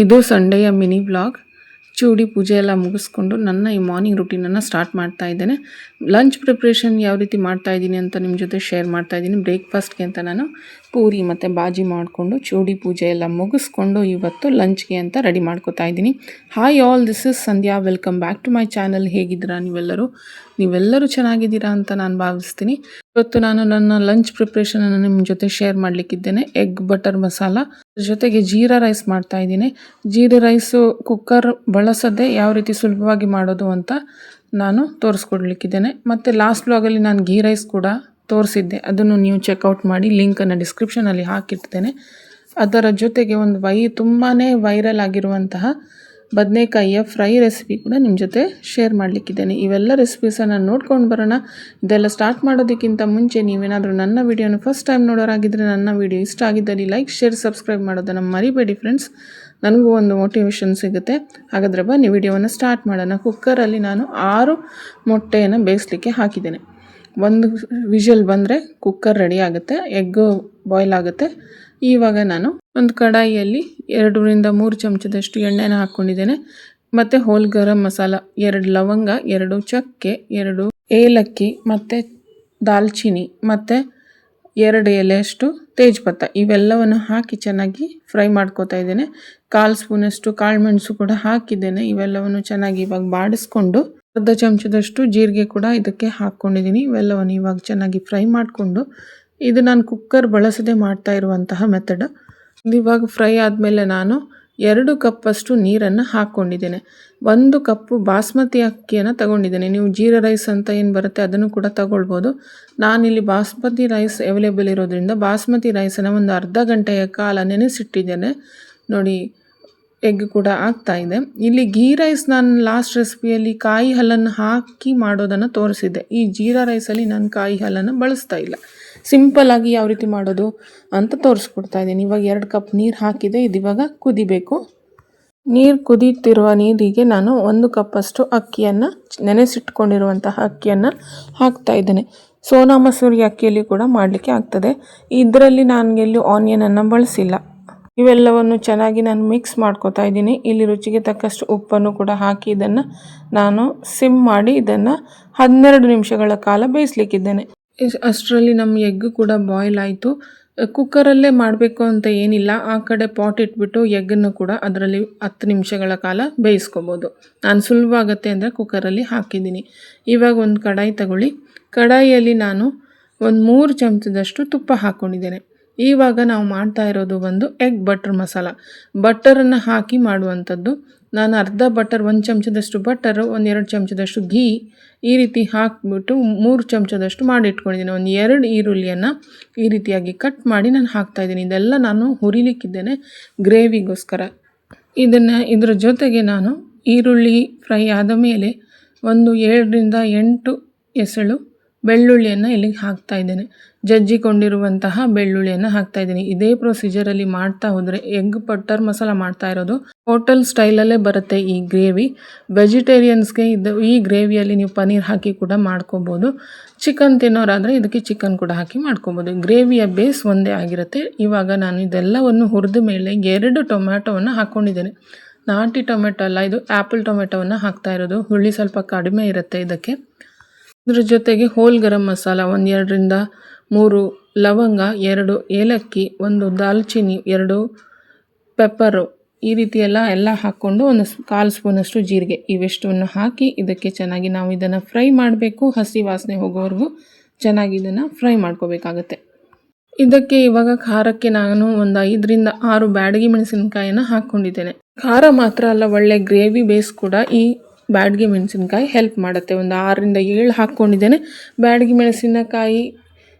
ಇದು ಸಂಡೆಯ mini vlog. ಚೂಡಿ ಪೂಜೆ ಎಲ್ಲ ಮುಗಿಸ್ಕೊಂಡು ನನ್ನ ಈ ಮಾರ್ನಿಂಗ್ ರೂಟೀನನ್ನು ಸ್ಟಾರ್ಟ್ ಮಾಡ್ತಾ ಇದ್ದೇನೆ. ಲಂಚ್ ಪ್ರಿಪ್ರೇಷನ್ ಯಾವ ರೀತಿ ಮಾಡ್ತಾ ಇದ್ದೀನಿ ಅಂತ ನಿಮ್ಮ ಜೊತೆ ಶೇರ್ ಮಾಡ್ತಾ ಇದ್ದೀನಿ. ಬ್ರೇಕ್ಫಾಸ್ಟ್ಗೆ ಅಂತ ನಾನು ಪೂರಿ ಮತ್ತು ಬಾಜಿ ಮಾಡಿಕೊಂಡು ಚೂಡಿ ಪೂಜೆ ಎಲ್ಲ ಮುಗಿಸ್ಕೊಂಡು ಇವತ್ತು ಲಂಚ್ಗೆ ಅಂತ ರೆಡಿ ಮಾಡ್ಕೋತಾ ಇದ್ದೀನಿ. Hi all, this is Sandhya. Welcome back to my channel. ಹೇಗಿದ್ದೀರಾ ನೀವೆಲ್ಲರೂ ಚೆನ್ನಾಗಿದ್ದೀರಾ ಅಂತ ನಾನು ಭಾವಿಸ್ತೀನಿ. ಇವತ್ತು ನಾನು ನನ್ನ ಲಂಚ್ ಪ್ರಿಪ್ರೇಷನನ್ನು ನಿಮ್ಮ ಜೊತೆ ಶೇರ್ ಮಾಡಲಿಕ್ಕಿದ್ದೇನೆ. ಎಗ್ ಬಟರ್ ಮಸಾಲ ಜೊತೆಗೆ ಜೀರಾ ರೈಸ್ ಮಾಡ್ತಾ ಇದ್ದೀನಿ. ಜೀರಾ ರೈಸು ಕುಕ್ಕರ್ ಬಳಸದೆ ಯಾವ ರೀತಿ ಸುಲಭವಾಗಿ ಮಾಡೋದು ಅಂತ ನಾನು ತೋರಿಸ್ಕೊಡ್ಲಿಕ್ಕಿದ್ದೇನೆ. ಮತ್ತು ಲಾಸ್ಟ್ ವ್ಲಾಗಲ್ಲಿ ನಾನು ಗೀ ರೈಸ್ ಕೂಡ ತೋರಿಸಿದ್ದೆ, ಅದನ್ನು ನೀವು ಚೆಕ್ಔಟ್ ಮಾಡಿ, ಲಿಂಕನ್ನು ಡಿಸ್ಕ್ರಿಪ್ಷನಲ್ಲಿ ಹಾಕಿರ್ತೇನೆ. ಅದರ ಜೊತೆಗೆ ಒಂದು ತುಂಬಾ ವೈರಲ್ ಆಗಿರುವಂತಹ ಬದನೆಕಾಯಿಯ ಫ್ರೈ ರೆಸಿಪಿ ಕೂಡ ನಿಮ್ಮ ಜೊತೆ ಶೇರ್ ಮಾಡಲಿಕ್ಕಿದ್ದೇನೆ. ಇವೆಲ್ಲ ರೆಸಿಪೀಸನ್ನು ನೋಡ್ಕೊಂಡು ಬರೋಣ. ಇದೆಲ್ಲ ಸ್ಟಾರ್ಟ್ ಮಾಡೋದಕ್ಕಿಂತ ಮುಂಚೆ ನೀವೇನಾದರೂ ನನ್ನ ವಿಡಿಯೋನ ಫಸ್ಟ್ ಟೈಮ್ ನೋಡೋರಾಗಿದ್ದರೆ, ನನ್ನ ವಿಡಿಯೋ ಇಷ್ಟ ಆಗಿದ್ದಲ್ಲಿ ಲೈಕ್, ಶೇರ್, ಸಬ್ಸ್ಕ್ರೈಬ್ ಮಾಡೋದನ್ನು ಮರಿಬೇಡಿ ಫ್ರೆಂಡ್ಸ್. ನನಗೂ ಒಂದು ಮೋಟಿವೇಶನ್ ಸಿಗುತ್ತೆ. ಹಾಗಾದರೆ ಬನ್ನಿ ವಿಡಿಯೋವನ್ನು ಸ್ಟಾರ್ಟ್ ಮಾಡೋಣ. ಕುಕ್ಕರಲ್ಲಿ ನಾನು 6 ಮೊಟ್ಟೆಯನ್ನು ಬೇಯಿಸಲಿಕ್ಕೆ ಹಾಕಿದ್ದೇನೆ. ಒಂದು ವಿಷಲ್ ಬಂದರೆ ಕುಕ್ಕರ್ ರೆಡಿ ಆಗುತ್ತೆ, ಎಗ್ಗು ಬಾಯ್ಲ್ ಆಗುತ್ತೆ. ಇವಾಗ ನಾನು ಒಂದು ಕಡಾಯಿಯಲ್ಲಿ 2ರಿಂದ 3 ಚಮಚದಷ್ಟು ಎಣ್ಣೆನ ಹಾಕ್ಕೊಂಡಿದ್ದೇನೆ. ಮತ್ತು ಹೋಲ್ ಗರಂ ಮಸಾಲ, 2 ಲವಂಗ, 2 ಚಕ್ಕೆ, 2 ಏಲಕ್ಕಿ ಮತ್ತು ದಾಲ್ಚಿನ್ನಿ ಮತ್ತು 2 ಎಲೆಯಷ್ಟು ತೇಜ್ಪತ್ತ ಇವೆಲ್ಲವನ್ನು ಹಾಕಿ ಚೆನ್ನಾಗಿ ಫ್ರೈ ಮಾಡ್ಕೋತಾ ಇದ್ದೇನೆ. 1/4 ಸ್ಪೂನಷ್ಟು ಕಾಳುಮೆಣಸು ಕೂಡ ಹಾಕಿದ್ದೇನೆ. ಇವೆಲ್ಲವನ್ನು ಚೆನ್ನಾಗಿ ಇವಾಗ ಬಾಡಿಸ್ಕೊಂಡು ಅರ್ಧ ಚಮಚದಷ್ಟು ಜೀರಿಗೆ ಕೂಡ ಇದಕ್ಕೆ ಹಾಕ್ಕೊಂಡಿದ್ದೀನಿ. ಇವೆಲ್ಲವನ್ನು ಇವಾಗ ಚೆನ್ನಾಗಿ ಫ್ರೈ ಮಾಡಿಕೊಂಡು, ಇದು ನಾನು ಕುಕ್ಕರ್ ಬಳಸದೆ ಮಾಡ್ತಾ ಇರುವಂತಹ ಮೆಥಡ್. ಇವಾಗ ಫ್ರೈ ಆದಮೇಲೆ ನಾನು 2 ಕಪ್ಪಷ್ಟು ನೀರನ್ನು ಹಾಕ್ಕೊಂಡಿದ್ದೇನೆ. 1 ಕಪ್ಪು ಬಾಸ್ಮತಿ ಅಕ್ಕಿಯನ್ನು ತಗೊಂಡಿದ್ದೇನೆ. ನೀವು ಜೀರಾ ರೈಸ್ ಅಂತ ಏನು ಬರುತ್ತೆ ಅದನ್ನು ಕೂಡ ತಗೊಳ್ಬೋದು. ನಾನಿಲ್ಲಿ ಬಾಸ್ಮತಿ ರೈಸ್ ಅವೈಲೇಬಲ್ ಇರೋದ್ರಿಂದ ಬಾಸ್ಮತಿ ರೈಸನ್ನು ಒಂದು ಅರ್ಧ ಗಂಟೆಯ ಕಾಲ ನೆನೆಸಿಟ್ಟಿದ್ದೇನೆ. ನೋಡಿ, ಎಗ್ ಕೂಡ ಆಗ್ತಾ ಇದೆ. ಇಲ್ಲಿ ಗೀ ರೈಸ್ ನಾನು ಲಾಸ್ಟ್ ರೆಸಿಪಿಯಲ್ಲಿ ಕಾಯಿ ಹಾಲನ್ನು ಹಾಕಿ ಮಾಡೋದನ್ನು ತೋರಿಸಿದ್ದೆ. ಈ ಜೀರಾ ರೈಸಲ್ಲಿ ನಾನು ಕಾಯಿ ಹಾಲನ್ನು ಬಳಸ್ತಾ ಇಲ್ಲ. ಸಿಂಪಲ್ಲಾಗಿ ಯಾವ ರೀತಿ ಮಾಡೋದು ಅಂತ ತೋರಿಸ್ಕೊಡ್ತಾ ಇದ್ದೀನಿ. ಇವಾಗ 2 ಕಪ್ ನೀರು ಹಾಕಿದೆ. ಇದು ಇವಾಗ ಕುದಿಬೇಕು. ನೀರು ಕುದೀತಿರುವ ನೀರಿಗೆ ನಾನು 1 ಕಪ್ಪಷ್ಟು ಅಕ್ಕಿಯನ್ನು, ನೆನೆಸಿಟ್ಕೊಂಡಿರುವಂತಹ ಅಕ್ಕಿಯನ್ನು ಹಾಕ್ತಾ ಇದ್ದೇನೆ. ಸೋನಾ ಮಸೂರಿ ಅಕ್ಕಿಯಲ್ಲಿ ಕೂಡ ಮಾಡಲಿಕ್ಕೆ ಆಗ್ತದೆ. ಇದರಲ್ಲಿ ನಾನು ಎಲ್ಲೂ ಆನಿಯನನ್ನು ಬಳಸಿಲ್ಲ. ಇವೆಲ್ಲವನ್ನು ಚೆನ್ನಾಗಿ ನಾನು ಮಿಕ್ಸ್ ಮಾಡ್ಕೋತಾ ಇದ್ದೀನಿ. ಇಲ್ಲಿ ರುಚಿಗೆ ತಕ್ಕಷ್ಟು ಉಪ್ಪನ್ನು ಕೂಡ ಹಾಕಿ ಇದನ್ನು ನಾನು ಸಿಮ್ ಮಾಡಿ ಇದನ್ನು 12 ನಿಮಿಷಗಳ ಕಾಲ ಬೇಯಿಸಲಿಕ್ಕಿದ್ದೇನೆ. ಅಷ್ಟರಲ್ಲಿ ನಮ್ಮ ಎಗ್ ಕೂಡ ಬಾಯ್ಲ್ ಆಯಿತು. ಕುಕ್ಕರಲ್ಲೇ ಮಾಡಬೇಕು ಅಂತ ಏನಿಲ್ಲ. ಆ ಕಡೆ ಪಾಟ್ ಇಟ್ಬಿಟ್ಟು ಎಗ್ಗನ್ನು ಕೂಡ ಅದರಲ್ಲಿ 10 ನಿಮಿಷಗಳ ಕಾಲ ಬೇಯಿಸ್ಕೋಬೋದು. ನಾನು ಸುಲಭ ಆಗುತ್ತೆ ಅಂದರೆ ಕುಕ್ಕರಲ್ಲಿ ಹಾಕಿದ್ದೀನಿ. ಇವಾಗ ಒಂದು ಕಡಾಯಿ ತಗೊಳ್ಳಿ. ಕಡಾಯಿಯಲ್ಲಿ ನಾನು ಒಂದು 3 ಚಮಚದಷ್ಟು ತುಪ್ಪ ಹಾಕ್ಕೊಂಡಿದ್ದೇನೆ. ಇವಾಗ ನಾವು ಮಾಡ್ತಾ ಇರೋದು ಒಂದು ಎಗ್ ಬಟರ್ ಮಸಾಲ. ಬಟರನ್ನು ಹಾಕಿ ಮಾಡುವಂಥದ್ದು. ನಾನು ಅರ್ಧ ಬಟರ್, 1 ಚಮಚದಷ್ಟು ಬಟರು, 1-2 ಚಮಚದಷ್ಟು ಘೀ ಈ ರೀತಿ ಹಾಕಿಬಿಟ್ಟು 3 ಚಮಚದಷ್ಟು ಮಾಡಿ ಇಟ್ಕೊಂಡಿದ್ದೀನಿ. ಒಂದು 2 ಈರುಳ್ಳಿಯನ್ನು ಈ ರೀತಿಯಾಗಿ ಕಟ್ ಮಾಡಿ ನಾನು ಹಾಕ್ತಾಯಿದ್ದೀನಿ. ಇದೆಲ್ಲ ನಾನು ಹುರಿಲಿಕ್ಕಿದ್ದೇನೆ ಗ್ರೇವಿಗೋಸ್ಕರ. ಇದರ ಜೊತೆಗೆ ನಾನು ಈರುಳ್ಳಿ ಫ್ರೈ ಆದ ಮೇಲೆ ಒಂದು 7ರಿಂದ 8 ಎಸಳು ಬೆಳ್ಳುಳ್ಳಿಯನ್ನು ಇಲ್ಲಿಗೆ ಹಾಕ್ತಾ ಇದ್ದೇನೆ. ಜಜ್ಜಿಕೊಂಡಿರುವಂತಹ ಬೆಳ್ಳುಳ್ಳಿಯನ್ನು ಹಾಕ್ತಾ ಇದ್ದೀನಿ. ಇದೇ ಪ್ರೊಸೀಜರಲ್ಲಿ ಮಾಡ್ತಾ ಹೋದರೆ ಎಗ್ ಬಟರ್ ಮಸಾಲ ಮಾಡ್ತಾ ಇರೋದು ಹೋಟೆಲ್ ಸ್ಟೈಲಲ್ಲೇ ಬರುತ್ತೆ ಈ ಗ್ರೇವಿ. ವೆಜಿಟೇರಿಯನ್ಸ್ಗೆ ಈ ಗ್ರೇವಿಯಲ್ಲಿ ನೀವು ಪನ್ನೀರ್ ಹಾಕಿ ಕೂಡ ಮಾಡ್ಕೋಬೋದು. ಚಿಕನ್ ತಿನ್ನೋರಾದರೆ ಇದಕ್ಕೆ ಚಿಕನ್ ಕೂಡ ಹಾಕಿ ಮಾಡ್ಕೋಬೋದು. ಗ್ರೇವಿಯ ಬೇಸ್ ಒಂದೇ ಆಗಿರುತ್ತೆ. ಇವಾಗ ನಾನು ಇದೆಲ್ಲವನ್ನು ಹುರಿದ ಮೇಲೆ 2 ಟೊಮ್ಯಾಟೊವನ್ನು ಹಾಕ್ಕೊಂಡಿದ್ದೇನೆ. ನಾಟಿ ಟೊಮೆಟೊ ಅಲ್ಲ, ಇದು ಆ್ಯಪಲ್ ಟೊಮೆಟೊವನ್ನು ಹಾಕ್ತಾ ಇರೋದು. ಹುಳಿ ಸ್ವಲ್ಪ ಕಡಿಮೆ ಇರುತ್ತೆ ಇದಕ್ಕೆ. ಇದ್ರ ಜೊತೆಗೆ ಹೋಲ್ ಗರಂ ಮಸಾಲ, 1-2ರಿಂದ 3 ಲವಂಗ, 2 ಏಲಕ್ಕಿ, 1 ದಾಲ್ಚಿನ್ನಿ, 2 ಪೆಪ್ಪರು ಈ ರೀತಿ ಎಲ್ಲ ಹಾಕ್ಕೊಂಡು 1/4 ಸ್ಪೂನಷ್ಟು ಜೀರಿಗೆ ಇವೆಷ್ಟನ್ನು ಹಾಕಿ ಇದಕ್ಕೆ ಚೆನ್ನಾಗಿ ನಾವು ಇದನ್ನು ಫ್ರೈ ಮಾಡಬೇಕು. ಹಸಿ ವಾಸನೆ ಹೋಗೋವರೆಗೂ ಚೆನ್ನಾಗಿ ಇದನ್ನು ಫ್ರೈ ಮಾಡ್ಕೋಬೇಕಾಗತ್ತೆ. ಇದಕ್ಕೆ ಇವಾಗ ಖಾರಕ್ಕೆ ನಾನು ಒಂದು 5ರಿಂದ 6 ಬ್ಯಾಡಗಿ ಮೆಣಸಿನಕಾಯಿಯನ್ನು ಹಾಕ್ಕೊಂಡಿದ್ದೇನೆ. ಖಾರ ಮಾತ್ರ ಅಲ್ಲ, ಒಳ್ಳೆ ಗ್ರೇವಿ ಬೇಸ್ ಕೂಡ ಈ ಬ್ಯಾಡಗಿ ಮೆಣಸಿನಕಾಯಿ ಹೆಲ್ಪ್ ಮಾಡುತ್ತೆ. ಒಂದು 6ರಿಂದ 7 ಹಾಕ್ಕೊಂಡಿದ್ದೇನೆ. ಬ್ಯಾಡಗಿ ಮೆಣಸಿನಕಾಯಿ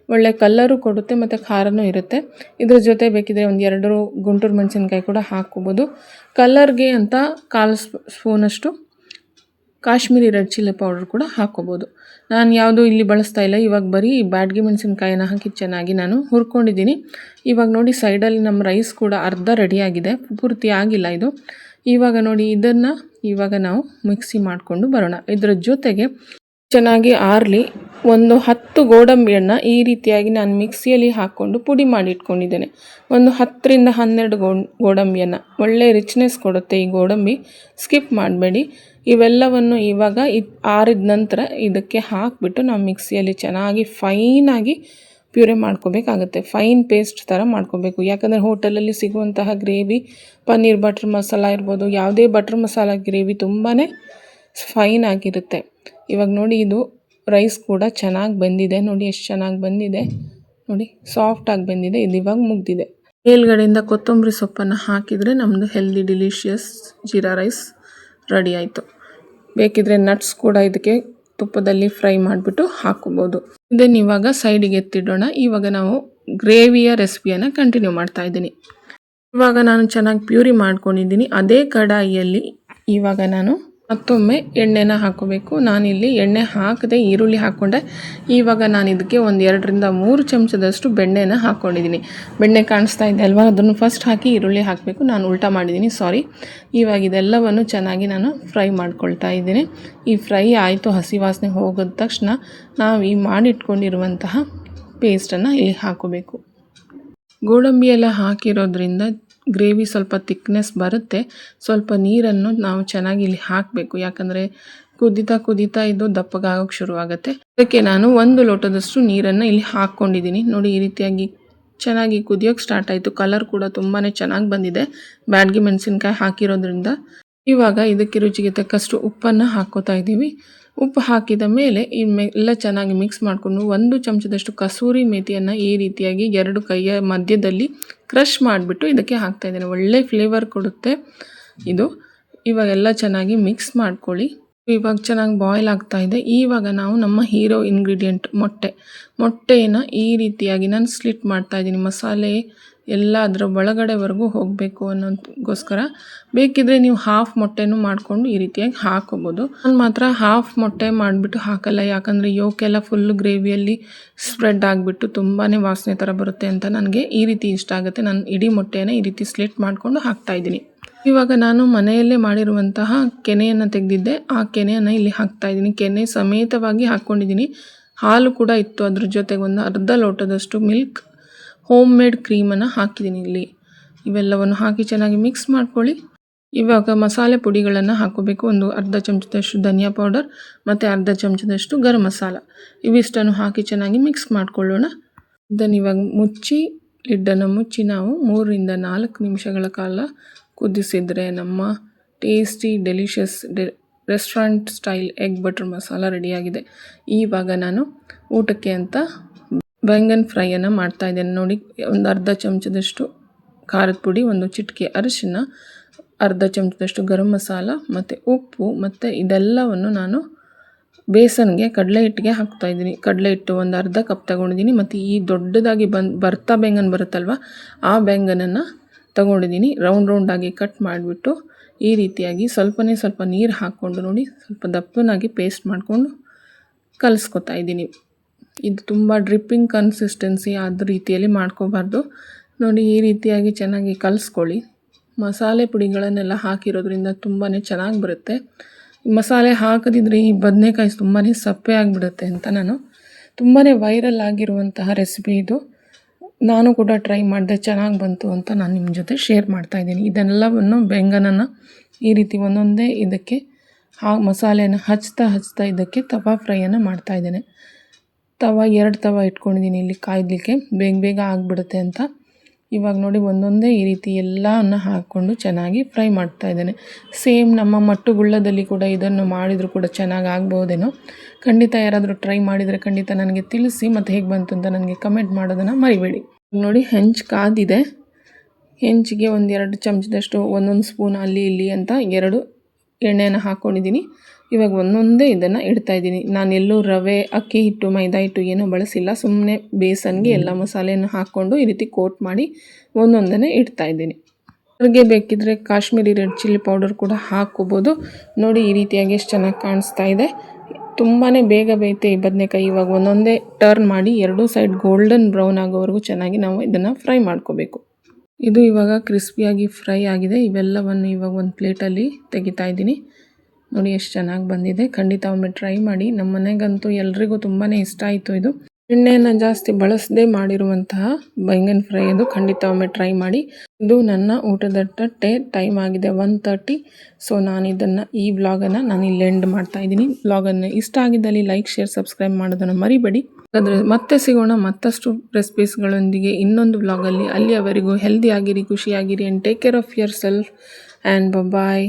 ಒಳ್ಳೆ ಕಲ್ಲರು ಕೊಡುತ್ತೆ ಮತ್ತು ಖಾರನೂ ಇರುತ್ತೆ. ಇದ್ರ ಜೊತೆ ಬೇಕಿದ್ರೆ 1-2 ಗುಂಟೂರು ಮೆಣಸಿನಕಾಯಿ ಕೂಡ ಹಾಕ್ಕೋಬೋದು. ಕಲ್ಲರ್ಗೆ ಅಂತ 1/4 ಸ್ಪೂನಷ್ಟು ಕಾಶ್ಮೀರಿ ರೆಡ್ ಚಿಲ್ಲಿ ಪೌಡರ್ ಕೂಡ ಹಾಕ್ಕೋಬೋದು. ನಾನು ಯಾವುದೂ ಇಲ್ಲಿ ಬಳಸ್ತಾ ಇಲ್ಲ. ಇವಾಗ ಬರೀ ಬ್ಯಾಡಗಿ ಮೆಣಸಿನಕಾಯಿನ ಹಾಕಿ ಚೆನ್ನಾಗಿ ನಾನು ಹುರ್ಕೊಂಡಿದ್ದೀನಿ. ಇವಾಗ ನೋಡಿ, ಸೈಡಲ್ಲಿ ನಮ್ಮ ರೈಸ್ ಕೂಡ ಅರ್ಧ ರೆಡಿಯಾಗಿದೆ, ಪೂರ್ತಿ ಆಗಿಲ್ಲ ಇದು. ಇವಾಗ ನೋಡಿ, ಇದನ್ನು ಇವಾಗ ನಾವು ಮಿಕ್ಸಿ ಮಾಡಿಕೊಂಡು ಬರೋಣ. ಇದರ ಜೊತೆಗೆ ಚೆನ್ನಾಗಿ ಆರಲಿ. ಒಂದು 10 ಗೋಡಂಬಿಯನ್ನು ಈ ರೀತಿಯಾಗಿ ನಾನು ಮಿಕ್ಸಿಯಲ್ಲಿ ಹಾಕ್ಕೊಂಡು ಪುಡಿ ಮಾಡಿ ಇಟ್ಕೊಂಡಿದ್ದೇನೆ. ಒಂದು 10ರಿಂದ 12 ಗೋಡಂಬಿಯನ್ನು. ಒಳ್ಳೆ ರಿಚ್ನೆಸ್ ಕೊಡುತ್ತೆ ಈ ಗೋಡಂಬಿ, ಸ್ಕಿಪ್ ಮಾಡಬೇಡಿ. ಇವೆಲ್ಲವನ್ನು ಇವಾಗ ಆರಿದ ನಂತರ ಇದಕ್ಕೆ ಹಾಕಿಬಿಟ್ಟು ನಾವು ಮಿಕ್ಸಿಯಲ್ಲಿ ಚೆನ್ನಾಗಿ ಫೈನಾಗಿ ಪ್ಯೂರೆ ಮಾಡ್ಕೋಬೇಕಾಗುತ್ತೆ. ಫೈನ್ ಪೇಸ್ಟ್ ಥರ ಮಾಡ್ಕೋಬೇಕು. ಯಾಕಂದರೆ ಹೋಟೆಲಲ್ಲಿ ಸಿಗುವಂತಹ ಗ್ರೇವಿ, ಪನ್ನೀರ್ ಬಟರ್ ಮಸಾಲ ಇರ್ಬೋದು, ಯಾವುದೇ ಬಟರ್ ಮಸಾಲ ಗ್ರೇವಿ ತುಂಬಾ ಫೈನ್ ಆಗಿರುತ್ತೆ. ಇವಾಗ ನೋಡಿ, ಇದು ರೈಸ್ ಕೂಡ ಚೆನ್ನಾಗಿ ಬಂದಿದೆ. ನೋಡಿ ಎಷ್ಟು ಚೆನ್ನಾಗಿ ಬಂದಿದೆ, ನೋಡಿ ಸಾಫ್ಟಾಗಿ ಬಂದಿದೆ. ಇದು ಇವಾಗ ಮುಗ್ದಿದೆ. ಮೇಲ್ಗಡೆಯಿಂದ ಕೊತ್ತಂಬರಿ ಸೊಪ್ಪನ್ನು ಹಾಕಿದರೆ ನಮ್ಮದು healthy delicious jeera rice ready ಆಯಿತು. ಬೇಕಿದ್ರೆ ನಟ್ಸ್ ಕೂಡ ಇದಕ್ಕೆ ತುಪ್ಪದಲ್ಲಿ ಫ್ರೈ ಮಾಡಿಬಿಟ್ಟು ಹಾಕೋಬೋದು. ಇದನ್ನು ಇವಾಗ ಸೈಡಿಗೆ ಎತ್ತಿಡೋಣ. ಇವಾಗ ನಾವು ಗ್ರೇವಿಯ ರೆಸಿಪಿಯನ್ನು ಕಂಟಿನ್ಯೂ ಮಾಡ್ತಾ ಇದ್ದೀನಿ. ಇವಾಗ ನಾನು ಚೆನ್ನಾಗಿ ಪ್ಯೂರಿ ಮಾಡ್ಕೊಂಡಿದ್ದೀನಿ. ಅದೇ ಕಡಾಯಿಯಲ್ಲಿ ಇವಾಗ ನಾನು ಮತ್ತೊಮ್ಮೆ ಎಣ್ಣೆನ ಹಾಕೋಬೇಕು. ನಾನಿಲ್ಲಿ ಎಣ್ಣೆ ಹಾಕದೆ ಈರುಳ್ಳಿ ಹಾಕ್ಕೊಂಡೆ. ಇವಾಗ ನಾನು ಇದಕ್ಕೆ ಒಂದು 2ರಿಂದ 3 ಚಮಚದಷ್ಟು ಬೆಣ್ಣೆನ ಹಾಕ್ಕೊಂಡಿದ್ದೀನಿ. ಬೆಣ್ಣೆ ಕಾಣಿಸ್ತಾ ಇದೆ ಅಲ್ವಾ, ಅದನ್ನು ಫಸ್ಟ್ ಹಾಕಿ ಈರುಳ್ಳಿ ಹಾಕಬೇಕು. ನಾನು ಉಲ್ಟಾ ಮಾಡಿದ್ದೀನಿ, ಸಾರಿ. ಇವಾಗ ಇದೆಲ್ಲವನ್ನು ಚೆನ್ನಾಗಿ ನಾನು ಫ್ರೈ ಮಾಡ್ಕೊಳ್ತಾ ಇದ್ದೀನಿ. ಈ ಫ್ರೈ ಆಯಿತು, ಹಸಿ ವಾಸನೆ ಹೋಗಿದ ತಕ್ಷಣ ನಾವು ಈ ಮಾಡಿಟ್ಕೊಂಡಿರುವಂತಹ ಪೇಸ್ಟನ್ನು ಇಲ್ಲಿ ಹಾಕೋಬೇಕು. ಗೋಡಂಬಿ ಎಲ್ಲ ಹಾಕಿರೋದ್ರಿಂದ ಗ್ರೇವಿ ಸ್ವಲ್ಪ ತಿಕ್ನೆಸ್ ಬರುತ್ತೆ. ಸ್ವಲ್ಪ ನೀರನ್ನು ನಾವು ಚೆನ್ನಾಗಿ ಇಲ್ಲಿ ಹಾಕಬೇಕು. ಯಾಕಂದರೆ ಕುದೀತಾ ಇದು ದಪ್ಪಗಾಗೋಕ್ಕೆ ಶುರುವಾಗುತ್ತೆ. ಅದಕ್ಕೆ ನಾನು 1 ಲೋಟದಷ್ಟು ನೀರನ್ನು ಇಲ್ಲಿ ಹಾಕ್ಕೊಂಡಿದ್ದೀನಿ. ನೋಡಿ, ಈ ರೀತಿಯಾಗಿ ಚೆನ್ನಾಗಿ ಕುದಿಯೋಕ್ಕೆ ಸ್ಟಾರ್ಟ್ ಆಯಿತು. ಕಲರ್ ಕೂಡ ತುಂಬಾ ಚೆನ್ನಾಗಿ ಬಂದಿದೆ ಬ್ಯಾಡಗಿ ಮೆಣಸಿನ್ಕಾಯಿ ಹಾಕಿರೋದ್ರಿಂದ. ಇವಾಗ ಇದಕ್ಕೆ ರುಚಿಗೆ ತಕ್ಕಷ್ಟು ಉಪ್ಪನ್ನು ಹಾಕ್ಕೋತಾ ಇದ್ದೀವಿ. ಉಪ್ಪು ಹಾಕಿದ ಮೇಲೆ ಎಲ್ಲ ಚೆನ್ನಾಗಿ ಮಿಕ್ಸ್ ಮಾಡಿಕೊಂಡು 1 ಚಮಚದಷ್ಟು ಕಸೂರಿ ಮೇಥಿಯನ್ನು ಈ ರೀತಿಯಾಗಿ 2 ಕೈಯ ಮಧ್ಯದಲ್ಲಿ ಕ್ರಷ್ ಮಾಡಿಬಿಟ್ಟು ಇದಕ್ಕೆ ಹಾಕ್ತಾ ಇದ್ದೇನೆ. ಒಳ್ಳೆ ಫ್ಲೇವರ್ ಕೊಡುತ್ತೆ ಇದು. ಇವಾಗೆಲ್ಲ ಚೆನ್ನಾಗಿ ಮಿಕ್ಸ್ ಮಾಡ್ಕೊಳ್ಳಿ. ಇವಾಗ ಚೆನ್ನಾಗಿ ಬಾಯ್ಲ್ ಆಗ್ತಾ ಇದೆ. ಇವಾಗ ನಾವು ನಮ್ಮ ಹೀರೋ ಇಂಗ್ರೀಡಿಯೆಂಟ್ ಮೊಟ್ಟೆಯನ್ನು ಈ ರೀತಿಯಾಗಿ ನಾನು ಸ್ಲಿಟ್ ಮಾಡ್ತಾ ಇದ್ದೀನಿ. ಮಸಾಲೆ ಎಲ್ಲ ಅದರ ಒಳಗಡೆವರೆಗೂ ಹೋಗಬೇಕು ಅನ್ನೋದಕ್ಕೋಸ್ಕರ. ಬೇಕಿದ್ರೆ ನೀವು ಹಾಫ್ ಮೊಟ್ಟೆನೂ ಮಾಡಿಕೊಂಡು ಈ ರೀತಿಯಾಗಿ ಹಾಕೋಬೋದು. ನಾನು ಮಾತ್ರ ಹಾಫ್ ಮೊಟ್ಟೆ ಮಾಡಿಬಿಟ್ಟು ಹಾಕಲ್ಲ, ಯಾಕಂದರೆ ಯೋಕೆಲ್ಲ ಫುಲ್ ಗ್ರೇವಿಯಲ್ಲಿ ಸ್ಪ್ರೆಡ್ ಆಗಿಬಿಟ್ಟು ತುಂಬಾ ವಾಸನೆ ಥರ ಬರುತ್ತೆ ಅಂತ ನನಗೆ ಈ ರೀತಿ ಇಷ್ಟ ಆಗುತ್ತೆ. ನಾನು ಇಡೀ ಮೊಟ್ಟೆಯನ್ನು ಈ ರೀತಿ ಸ್ಲಿಟ್ ಮಾಡಿಕೊಂಡು ಹಾಕ್ತಾಯಿದ್ದೀನಿ. ಇವಾಗ ನಾನು ಮನೆಯಲ್ಲೇ ಮಾಡಿರುವಂತಹ ಕೆನೆಯನ್ನು ತೆಗೆದಿದ್ದೆ. ಆ ಕೆನೆಯನ್ನು ಇಲ್ಲಿ ಹಾಕ್ತಾಯಿದ್ದೀನಿ. ಕೆನೆ ಸಮೇತವಾಗಿ ಹಾಕ್ಕೊಂಡಿದ್ದೀನಿ. ಹಾಲು ಕೂಡ ಇತ್ತು, ಅದ್ರ ಜೊತೆಗೆ ಒಂದು ಅರ್ಧ ಲೋಟದಷ್ಟು ಮಿಲ್ಕ್, ಹೋಮ್ ಮೇಡ್ ಕ್ರೀಮನ್ನು ಹಾಕಿದ್ದೀನಿ ಇಲ್ಲಿ. ಇವೆಲ್ಲವನ್ನು ಹಾಕಿ ಚೆನ್ನಾಗಿ ಮಿಕ್ಸ್ ಮಾಡ್ಕೊಳ್ಳಿ. ಇವಾಗ ಮಸಾಲೆ ಪುಡಿಗಳನ್ನು ಹಾಕೋಬೇಕು. ಒಂದು ಅರ್ಧ ಚಮಚದಷ್ಟು ಧನಿಯಾ ಪೌಡರ್ ಮತ್ತು ಅರ್ಧ ಚಮಚದಷ್ಟು ಗರಂ ಮಸಾಲ, ಇವಿಷ್ಟನ್ನು ಹಾಕಿ ಚೆನ್ನಾಗಿ ಮಿಕ್ಸ್ ಮಾಡ್ಕೊಳ್ಳೋಣ. ಇದನ್ನು ಇವಾಗ ಲಿಡ್ಡನ್ನು ಮುಚ್ಚಿ ನಾವು 3ರಿಂದ 4 ನಿಮಿಷಗಳ ಕಾಲ ಕುದಿಸಿದರೆ ನಮ್ಮ tasty delicious restaurant style egg butter masala ರೆಡಿಯಾಗಿದೆ. ಇವಾಗ ನಾನು ಊಟಕ್ಕೆ ಅಂತ ಬ್ಯಾಂಗನ್ ಫ್ರೈಯನ್ನು ಮಾಡ್ತಾಯಿದ್ದೇನೆ. ನೋಡಿ, ಒಂದು ಅರ್ಧ ಚಮಚದಷ್ಟು ಖಾರದ ಪುಡಿ, ಒಂದು ಚಿಟಿಕೆ ಅರಿಶಿನ, ಅರ್ಧ ಚಮಚದಷ್ಟು ಗರಂ ಮಸಾಲ ಮತ್ತು ಉಪ್ಪು, ಮತ್ತು ಇದೆಲ್ಲವನ್ನು ನಾನು ಬೇಸನ್ಗೆ ಕಡಲೆ ಹಿಟ್ಟಿಗೆ ಹಾಕ್ತಾಯಿದ್ದೀನಿ. ಕಡಲೆ ಹಿಟ್ಟು ಒಂದು ಅರ್ಧ ಕಪ್ ತೊಗೊಂಡಿದ್ದೀನಿ. ಮತ್ತು ಈ ದೊಡ್ಡದಾಗಿ ಬರ್ತಾ ಬ್ಯಾಂಗನ್ ಬರುತ್ತಲ್ವ, ಆ ಬ್ಯಾಂಗನನ್ನು ತೊಗೊಂಡಿದ್ದೀನಿ. ರೌಂಡಾಗಿ ಕಟ್ ಮಾಡಿಬಿಟ್ಟು ಈ ರೀತಿಯಾಗಿ ಸ್ವಲ್ಪ ನೀರು ಹಾಕ್ಕೊಂಡು, ನೋಡಿ ಸ್ವಲ್ಪ ದಪ್ಪನಾಗಿ ಪೇಸ್ಟ್ ಮಾಡಿಕೊಂಡು ಕಲಿಸ್ಕೊತಾ ಇದ್ದೀನಿ. ಇದು ತುಂಬ ಡ್ರಿಪ್ಪಿಂಗ್ ಕನ್ಸಿಸ್ಟೆನ್ಸಿ ಆದ ರೀತಿಯಲ್ಲಿ ಮಾಡ್ಕೋಬಾರ್ದು. ನೋಡಿ, ಈ ರೀತಿಯಾಗಿ ಚೆನ್ನಾಗಿ ಕಲಿಸ್ಕೊಳ್ಳಿ. ಮಸಾಲೆ ಪುಡಿಗಳನ್ನೆಲ್ಲ ಹಾಕಿರೋದ್ರಿಂದ ತುಂಬಾ ಚೆನ್ನಾಗಿ ಬರುತ್ತೆ. ಮಸಾಲೆ ಹಾಕದಿದ್ರೆ ಈ ಬದನೆಕಾಯಿ ತುಂಬಾ ಸಪ್ಪೆ ಆಗಿಬಿಡುತ್ತೆ ಅಂತ ನಾನು ತುಂಬಾ ವೈರಲ್ ಆಗಿರುವಂತಹ ರೆಸಿಪಿ ಇದು. ನಾನು ಕೂಡ ಟ್ರೈ ಮಾಡಿದೆ, ಚೆನ್ನಾಗಿ ಬಂತು ಅಂತ ನಾನು ನಿಮ್ಮ ಜೊತೆ ಶೇರ್ ಮಾಡ್ತಾಯಿದ್ದೀನಿ. ಇದೆಲ್ಲವನ್ನು ಬೆಂಗನನ್ನು ಈ ರೀತಿ ಒಂದೊಂದೇ ಇದಕ್ಕೆ ಮಸಾಲೆಯನ್ನು ಹಚ್ತಾ ಇದಕ್ಕೆ ತವಾ ಫ್ರೈಯನ್ನು ಮಾಡ್ತಾಯಿದ್ದೇನೆ. 2 ತವ ಇಟ್ಕೊಂಡಿದ್ದೀನಿ ಇಲ್ಲಿ ಕಾಯ್ದಲಿಕ್ಕೆ, ಬೇಗ ಆಗಿಬಿಡುತ್ತೆ ಅಂತ. ಇವಾಗ ನೋಡಿ, ಒಂದೊಂದೇ ಈ ರೀತಿ ಎಲ್ಲವನ್ನು ಹಾಕ್ಕೊಂಡು ಚೆನ್ನಾಗಿ ಫ್ರೈ ಮಾಡ್ತಾಯಿದ್ದೇನೆ. ಸೇಮ್ ನಮ್ಮ ಮಟ್ಟುಗುಳ್ಳದಲ್ಲಿ ಕೂಡ ಇದನ್ನು ಮಾಡಿದರೂ ಕೂಡ ಚೆನ್ನಾಗಿ ಆಗ್ಬೋದೇನೋ. ಖಂಡಿತ ಯಾರಾದರೂ ಟ್ರೈ ಮಾಡಿದರೆ ಖಂಡಿತ ನನಗೆ ತಿಳಿಸಿ, ಮತ್ತು ಹೇಗೆ ಬಂತು ಅಂತ ನನಗೆ ಕಮೆಂಟ್ ಮಾಡೋದನ್ನು ಮರಿಬೇಡಿ. ನೋಡಿ, ಹೆಂಚು ಕಾದಿದೆ. ಹೆಂಚಿಗೆ 1-2 ಚಮಚದಷ್ಟು, 1 ಸ್ಪೂನ್ ಅಲ್ಲಿ ಇಲ್ಲಿ ಅಂತ 2 ಎಣ್ಣೆಯನ್ನು ಹಾಕ್ಕೊಂಡಿದ್ದೀನಿ. ಇವಾಗ ಒಂದೊಂದೇ ಇದನ್ನು ಇಡ್ತಾಯಿದ್ದೀನಿ. ನಾನೆಲ್ಲೂ ರವೆ, ಅಕ್ಕಿ ಹಿಟ್ಟು, ಮೈದಾ ಹಿಟ್ಟು ಏನೂ ಬಳಸಿಲ್ಲ. ಸುಮ್ಮನೆ ಬೇಸನ್ಗೆ ಎಲ್ಲ ಮಸಾಲೆಯನ್ನು ಹಾಕ್ಕೊಂಡು ಈ ರೀತಿ ಕೋಟ್ ಮಾಡಿ ಒಂದೊಂದನ್ನೇ ಇಡ್ತಾಯಿದ್ದೀನಿ. ಅವ್ರಿಗೆ ಬೇಕಿದ್ದರೆ ಕಾಶ್ಮೀರಿ ರೆಡ್ ಚಿಲ್ಲಿ ಪೌಡರ್ ಕೂಡ ಹಾಕ್ಕೋಬೋದು. ನೋಡಿ, ಈ ರೀತಿಯಾಗಿ ಎಷ್ಟು ಚೆನ್ನಾಗಿ ಕಾಣಿಸ್ತಾ ಇದೆ. ತುಂಬಾ ಬೇಗ ಬೇಯುತ್ತೆ ಈ ಬದನೆಕಾಯಿ. ಇವಾಗ ಒಂದೊಂದೇ ಟರ್ನ್ ಮಾಡಿ 2 ಸೈಡ್ ಗೋಲ್ಡನ್ ಬ್ರೌನ್ ಆಗೋವರೆಗೂ ಚೆನ್ನಾಗಿ ನಾವು ಇದನ್ನು ಫ್ರೈ ಮಾಡ್ಕೋಬೇಕು. ಇದು ಇವಾಗ ಕ್ರಿಸ್ಪಿಯಾಗಿ ಫ್ರೈ ಆಗಿದೆ. ಇವೆಲ್ಲವನ್ನು ಇವಾಗ ಒಂದು ಪ್ಲೇಟಲ್ಲಿ ತೆಗಿತಾ ಇದ್ದೀನಿ. ನೋಡಿ ಎಷ್ಟು ಚೆನ್ನಾಗಿ ಬಂದಿದೆ. ಖಂಡಿತ ಒಮ್ಮೆ ಟ್ರೈ ಮಾಡಿ. ನಮ್ಮ ಮನೆಗಂತೂ ಎಲ್ರಿಗೂ ತುಂಬಾ ಇಷ್ಟ ಆಯಿತು ಇದು. ಎಣ್ಣೆಯನ್ನು ಜಾಸ್ತಿ ಬಳಸದೆ ಮಾಡಿರುವಂತಹ बैंगन ಫ್ರೈ ಇದು. ಖಂಡಿತ ಒಮ್ಮೆ ಟ್ರೈ ಮಾಡಿ. ಇದು ನನ್ನ ಊಟದ ತಟ್ಟೆ. ಟೈಮ್ ಆಗಿದೆ 1:30. ಸೊ ಈ ವ್ಲಾಗನ್ನು ನಾನು ಇಲ್ಲಿ ಎಂಡ್ ಮಾಡ್ತಾ ಇದ್ದೀನಿ. ವ್ಲಾಗನ್ನು ಇಷ್ಟ ಆಗಿದ್ದಲ್ಲಿ ಲೈಕ್, ಶೇರ್, ಸಬ್ಸ್ಕ್ರೈಬ್ ಮಾಡೋದನ್ನು ಮರಿಬೇಡಿ. ಹಾಗಾದರೆ ಮತ್ತೆ ಸಿಗೋಣ ಮತ್ತಷ್ಟು ರೆಸಿಪೀಸ್ಗಳೊಂದಿಗೆ ಇನ್ನೊಂದು ವ್ಲಾಗಲ್ಲಿ. ಅಲ್ಲಿಯವರೆಗೂ ಹೆಲ್ದಿ ಆಗಿರಿ, ಖುಷಿಯಾಗಿರಿ, and take care of yourself and bye.